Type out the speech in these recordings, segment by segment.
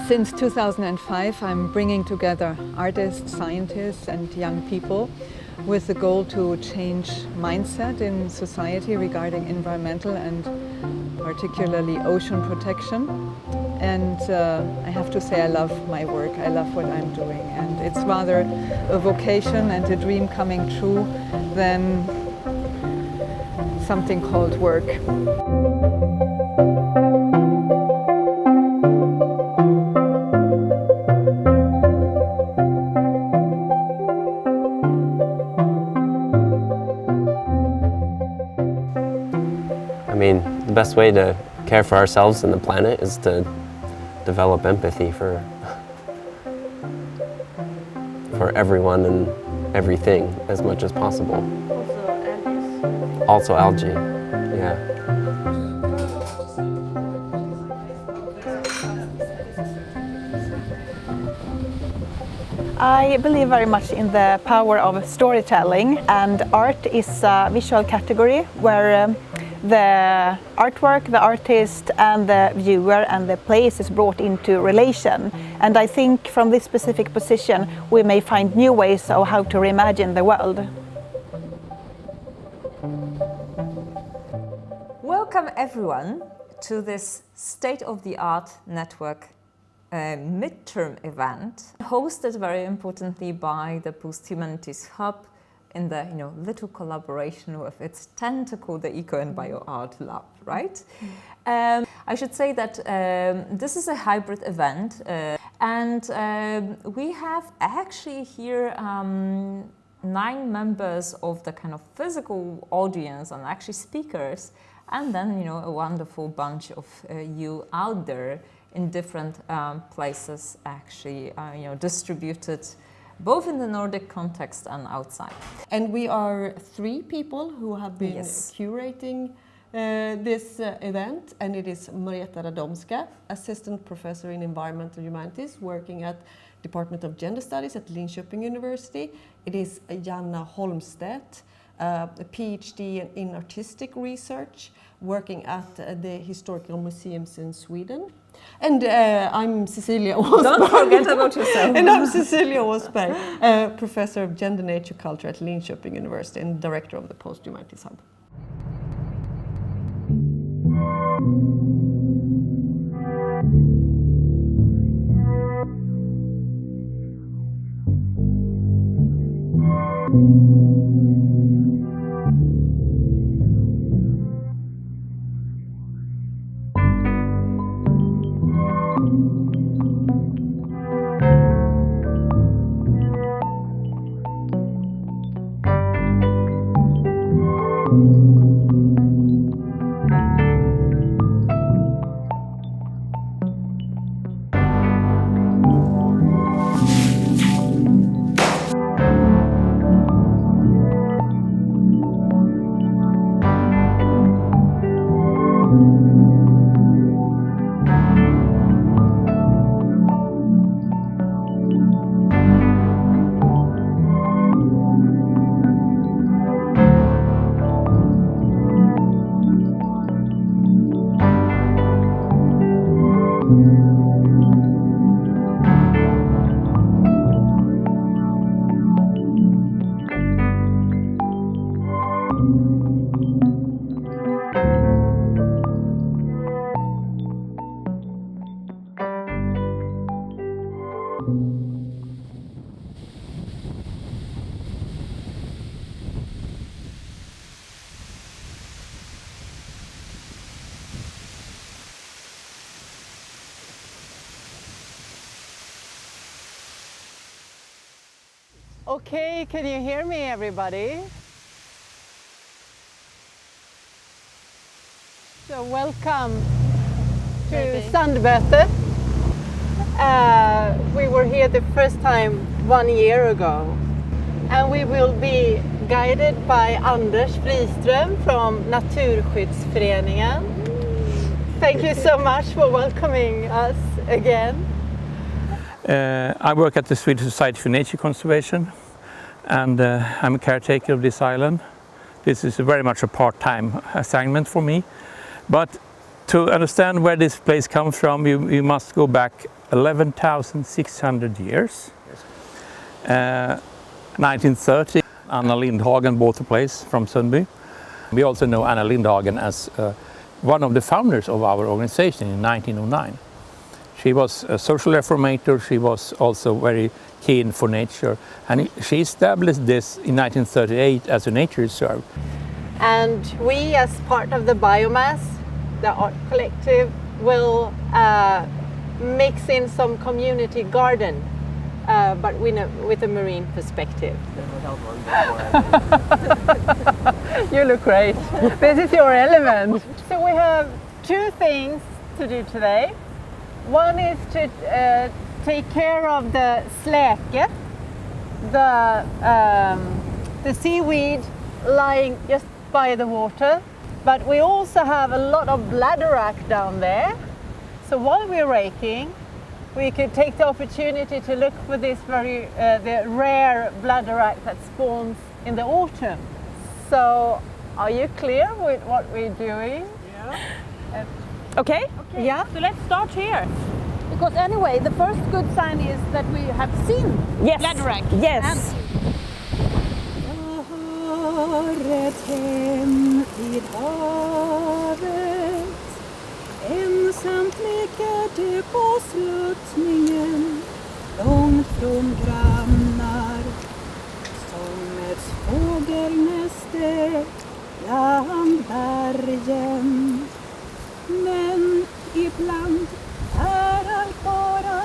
Since 2005, I'm bringing together artists, scientists and young people with the goal to change mindset in society regarding environmental and particularly ocean protection. And I have to say I love my work, I love what I'm doing, and it's rather a vocation and a dream coming true than something called work. I mean, the best way to care for ourselves and the planet is to develop empathy for everyone and everything as much as possible. Also algae, yeah. I believe very much in the power of storytelling, and art is a visual category where the artwork, the artist and the viewer and the place is brought into relation. And I think from this specific position we may find new ways of how to reimagine the world. Welcome everyone to this state-of-the-art network midterm event, hosted very importantly by the Posthumanities Hub in the little collaboration with its tentacle, the Eco and Bioart Lab, right? I should say that this is a hybrid event, and we have actually here 9 members of the kind of physical audience and actually speakers, and then a wonderful bunch of you out there in different places, actually distributed both in the Nordic context and outside. And we are 3 people who have been curating this event, and it is Marietta Radomska, Assistant Professor in Environmental Humanities, working at Department of Gender Studies at Linköping University. It is Janna Holmstedt, a PhD in Artistic Research, working at the Historical Museums in Sweden. And I'm Cecilia Åsberg. Don't forget about yourself. And I'm Cecilia Wibjörn, Professor of Gender Nature Culture at Linköping University and Director of the Posthumanities Hub. Okay, can you hear me, everybody? So welcome to Sandböte. We were here the first time 1 year ago, and we will be guided by Anders Friström from Naturskyddsföreningen. Thank you so much for welcoming us again. I work at the Swedish Society for Nature Conservation, and I'm a caretaker of this island. This is very much a part-time assignment for me, but To understand where this place comes from, you must go back 11,600 years. 1930, Anna Lindhagen bought the place from Sundby. We also know Anna Lindhagen as one of the founders of our organization in 1909. She was a social reformator, she was also very keen for nature, and she established this in 1938 as a nature reserve. And we, as part of the biomass, the art collective, will mix in some community garden, but with a marine perspective. You look great. This is your element. So we have two things to do today. One is to take care of the släke, the seaweed lying just by the water. But we also have a lot of bladder wrack down there. So while we're raking, we could take the opportunity to look for this the rare bladder wrack that spawns in the autumn. So are you clear with what we're doing? Yeah. Okay. Yeah. So let's start here. Because anyway, the first good sign is that we have seen bladder wrack. Yes. Hem vid havet. Ensamt ligger det på sluttningen, långt från grannar. Som ett fågelnäste bland bergen. Men ibland är allt bara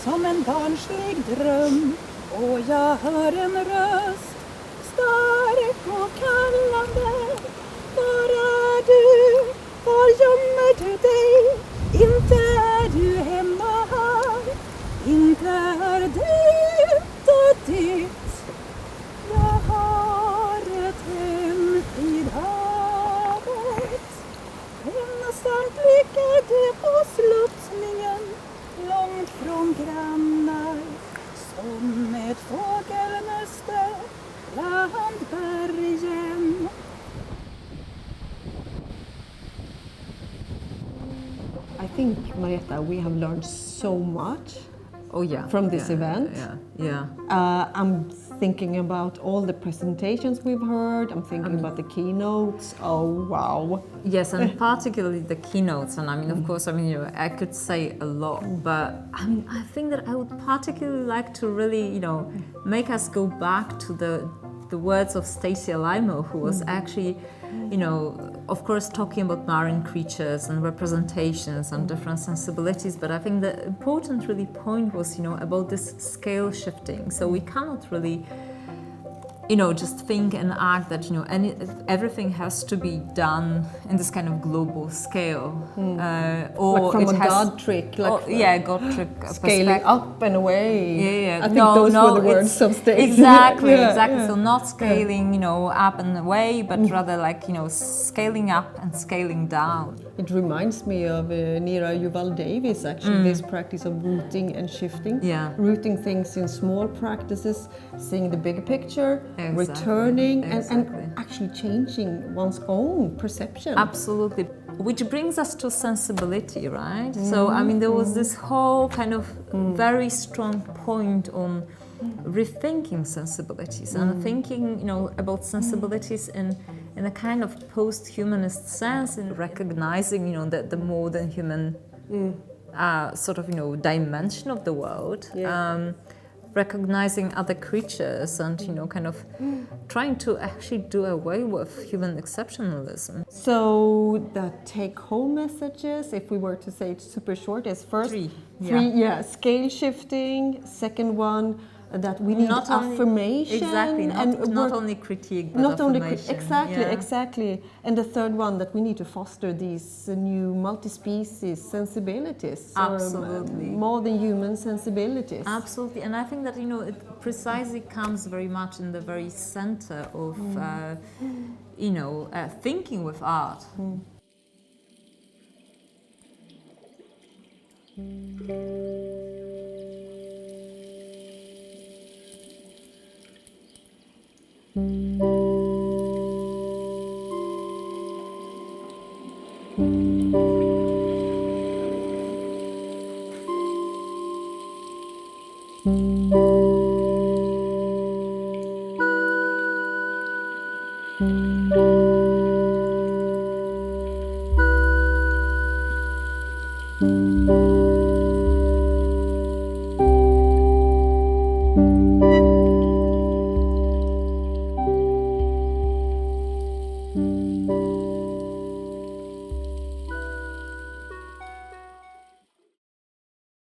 som en barnslig dröm, och jag hör en röst stark och kallande. Var är du? Var gömmer du dig? Inte är du hemma här. Inte är du och ditt. Jag har ett hem vid havet. Ensamt ligger det på sluttningen, långt från grannar. Som ett fågelnäste bland bergen. I think, Marietta, we have learned so much from this event. I'm thinking about all the presentations we've heard. I'm thinking about the keynotes. Oh, wow. Yes, and particularly the keynotes. And I mean, of course, I mean, I could say a lot, but I mean, I think that I would particularly like to really, make us go back to the words of Stacy Alaimo, who was actually, of course, talking about marine creatures and representations and different sensibilities. But I think the important really point was, about this scale shifting. So we cannot really, just think and act that, everything has to be done in this kind of global scale. Or like from God trick. Like God trick. Scaling up and away. Yeah. I think those were the words of Stacy. Exactly. So not scaling, up and away, but rather like, scaling up and scaling down. It reminds me of Nira Yuval Davis, actually, this practice of rooting and shifting. Yeah. Rooting things in small practices, seeing the bigger picture, returning, and actually changing one's own perception. Absolutely. Which brings us to sensibility, right? So, I mean, there was this whole kind of very strong point on rethinking sensibilities and thinking, about sensibilities in a kind of post-humanist sense, in recognizing, that the more than human sort of, dimension of the world, recognizing other creatures and, kind of trying to actually do away with human exceptionalism. So the take-home messages, if we were to say it super short, is first three, scale shifting. Second one, that we need not affirmation. Exactly, not only critique, but affirmation. Exactly. And the third one, that we need to foster these new multi-species sensibilities. Absolutely. More than human sensibilities. Absolutely. And I think that, it precisely comes very much in the very center of, thinking with art. you.